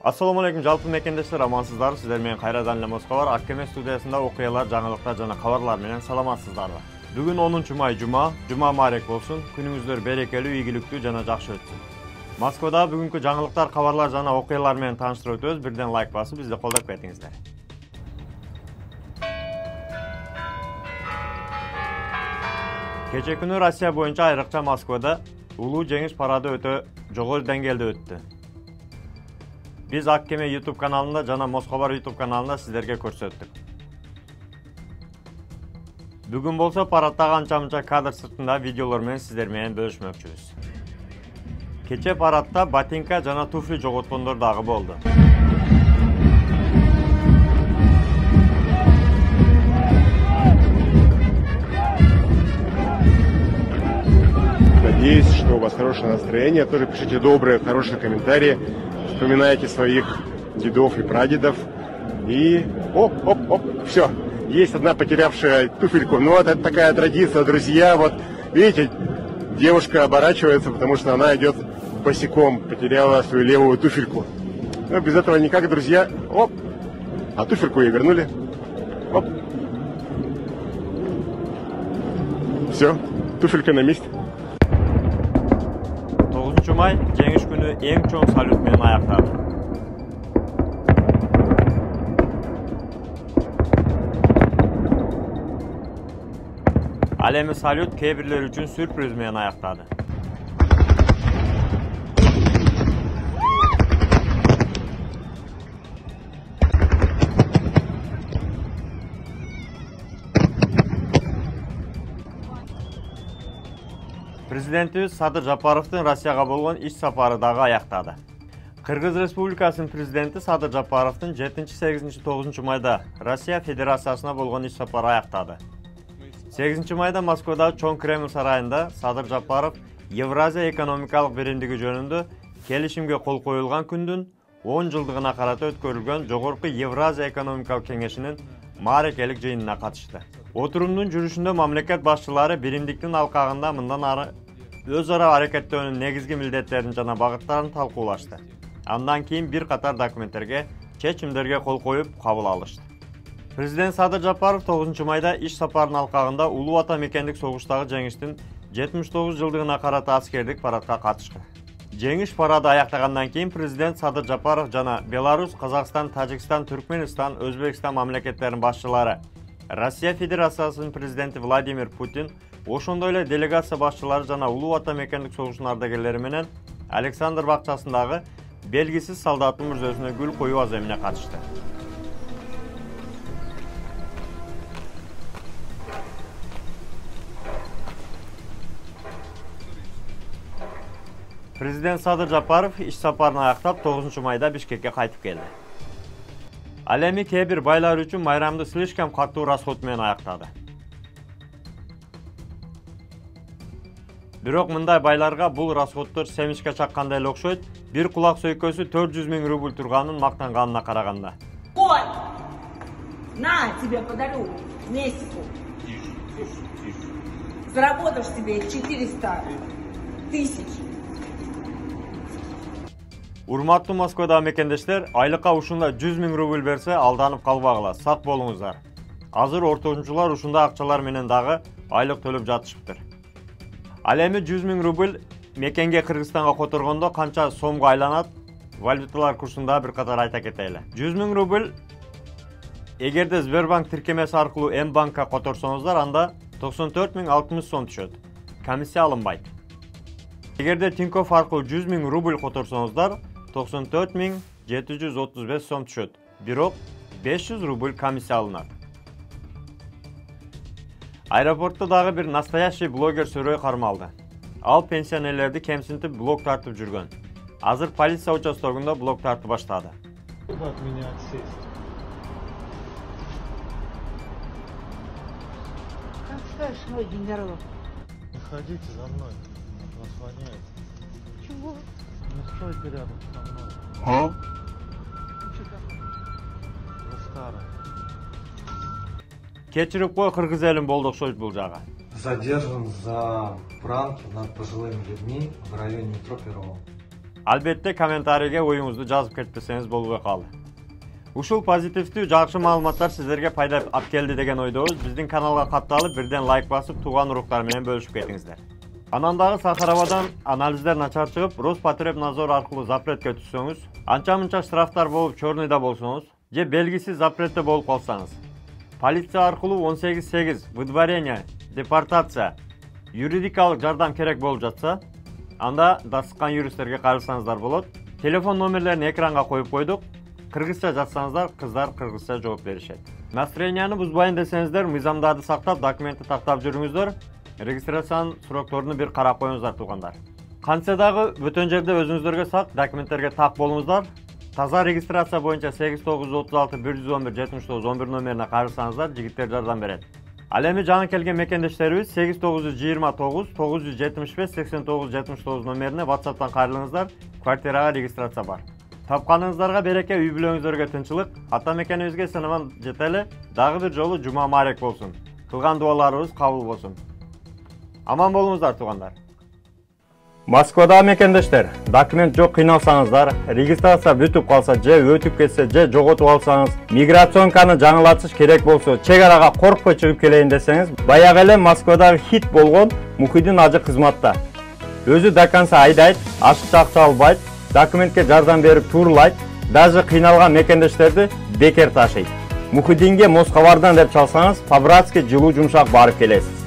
Assalamu alaikum жалпы мекендештер, амансыздар. Сіздер менен кайрадан эле Москва бар. Аккеме студиясында окуялар, жаңылыктар жана кабарлар менен саламатсыздар. Бүгүн 10 май жума маарек болсун. Күнүңүздөр берекелүү, ийгиликтүү жана жакшы өтсүн. Москвада бүгүнкү жаңылыктар, кабарлар жана окуялар менен тааныштырып өтөбүз. Бирден лайк басып, бизди колдоп кетиңиздер. Кече күнү Россия боюнча айрыкча Москвада улуу жеңиш парады өтө жогору деңгээлде өттү. Biz Akkeme YouTube kanalında жана Moskovar YouTube kanalında sizlerге көрсөттүк. Бүгүн болсо парадтагы анча-мынча кадр сыртында видеолор менен сиздер менен бөлүшмөкчүбүз. Кече парадта ботинка жана туфли жоготкондор дагы болду. Надеюсь, что у вас хорошее настроение. Тоже пишите добрые, хорошие комментарии. Вспоминайте своих дедов и прадедов. И оп, все. Есть одна потерявшая туфельку. Ну, вот это такая традиция, друзья. Вот, видите, девушка оборачивается, потому что она идет босиком, потеряла свою левую туфельку. Но без этого никак, друзья. Оп, а туфельку ей вернули. Оп. Все, туфелька на месте. 9 май жеңиш күнү эң чоң салют менен аяктады. Ал эми салют кээ бирлер үчүн сюрприз менен аяктады. Президентибиз Садыр Жапаровдун Россияга болгон иш сапары дагы аяктады. Кыргыз Республикасынын президенти Садыр Жапаровдун 7-8-9 майда Россия Федерациясына болгон иш сапары аяктады. 8 майда Москвада чоң Кремль сарайында Садыр Жапаров Евразия экономикалык биримдиги жөнүндө келишимге кол коюлган күндүн 10 жылдыгына карата өткөрүлгөн Жогорку Евразия экономикалык кеңешинин маарекелик жыйынына катышты. Отурумдун жүрүшүндө мамлекет башчылары биримдиктин алкагында мындан ары өз ара аракеттөөнүн негизги милдеттерин жана багыттарын талкуулашты. Андан кийин бир катар документтерге, чечимдерге кол коюп кабыл алышты. Президент Садыр Жапаров 9 майда иш сапарынын алкагында улуу ата мекендик согуштагы жеңиштин 79 жылдыгына карата аскердик парадка катышкан. Жеңиш парады аяктагандан кийин президент Садыр Жапаров жана Беларусь, Казакстан, Тажикстан, Түркменистан, Өзбекстан мамлекеттеринин башчылары, Россия Федерациясынын президенти Владимир Путин, ошондой эле делегация башчылары жана улуу ата мекендик согуштун ардагерлери менен Александр бакчасындагы белгисиз солдаттын мүрзөсүнө гүл коюу аземине катышты. Президент Садыр Жапаров иш сапарын аяктап 9 майда Бишкекке кайтып келди. Ал эми кээ бир байлар үчүн майрамды слишком катуу расход менен аяктады. Бирок мындай байларга бул расходдор семичке чаккандай эле окшойт. Бир кулак сөйкөсү 400 000 рубль турганын мактанганына караганда. Вот! На, тебе подарю месяцу. Заработаешь себе 400 000. Урматтуу Москвада мекендештер, айлыкка ушундай 100 000 рубль берсе, алданып калбагыла, сак болуңуздар. Азыр орточулар ушундай акчалар менен дагы айлык төлөп жатышыптыр. Ал эми 100 000 рубль мекенге Кыргызстанга которгондо канча сомго айланат, валюталар курсунда бир катар айта кетели. 100 000 рубль эгерде Сбербанк тиркемеси аркылуу М-банкка которсоңуздар, анда 94 060 сом түшөт. Комиссия алынбайт. Эгерде Тинькофф аркылуу 100 000 рубль которсоңуздар, 94 735 сом түшөт. Бирок 500 рубль комиссия алынат. Аэропортто дагы бир настоящий блогер сөрөй кармалды. Ал пенсионерлерди кемсинтип блог тартып жүргөн. Азыр полиция участогунда блог тартып баштады. От меня отсесть. Как скажешь, мой генерал? Не ходите за мной, вас воняет. Чего? Не стойте рядом со мной. Ты что там? Вы старая. Кечирип кой, кыргыз элин болду окшойт бул жагы. Задержан за пранки над пожилыми людьми в районе метро Перово. Албетте комментарийге оюңузду жазып кетпесеңиз болбой калды. Ушул позитивдүү жакшы маалыматтар сиздерге пайда алып келди деген ойдобуз. Биздин каналга катталып, бирден лайк басып, тууган уруктар менен бөлүшүп кетиңиздер. Анан дагы Сахаровадан анализдер начар чыгып, Роспотребнадзор аркылуу запретке түшсөңүз, анча-мынча штрафтар болуп, чорнуйда болсоңуз, же белгисиз запретте болуп калсаңыз, полиция аркылуу 188 выдворение, депортация, юридикалык жардам керек болуп жатса, анда дасыккан юристтерге кайрылсаңыздар болот. Телефон номерлерин экранга коюп койдук. Кыргызча жазсаңыздар, кыздар кыргызча жооп беришет. Настроенияны бузбайын десеңиздер, мыйзамдарды сактап, документти тактап жүрүңүздөр. Регистрациянын сурокторуну бир карап коюңуздар туугандар. Кантсе дагы бөтөн жерде өзүңүздөргө сак, документтерге так болуңуздар. Таза регистрация боюнча 8936 111 79 11 номерине кайрылсаңыздар, жигиттер жардам берет. Ал эми жаңы келген мекендештерибиз 8929 975 89 79 номерине WhatsApp'тан кайрылыңыздар. Квартирага регистрация бар. Тапканыңыздарга береке, үй бүлөңүздөргө тынчылык. Ата мекенибизге сынаман жетели. Дагы бир жолу жума маарек болсун. Кылган дуаларыбыз кабыл болсун. Аман болуңуздар туугандар. Москвада мекендештер, документ жок кыйналсаңыздар, регистрация бүтүп калса же өтүп кетсе же жоготуп алсаңыз, миграционканы жаңылатыш керек болсо, чек арага коркпой чыгып келейин десеңиз, баягы эле Москвадагы хит болгон Мухиддин ажы кызматта. Өзү до конца айдайт, ашыкча акча албайт, документке жардам берип турлайт, даже кыйналган мекендештерди бекер ташыйт. Мухиддинге Москвадан деп чалсаңыз, по-братски жылуу жумшак барып келесиз.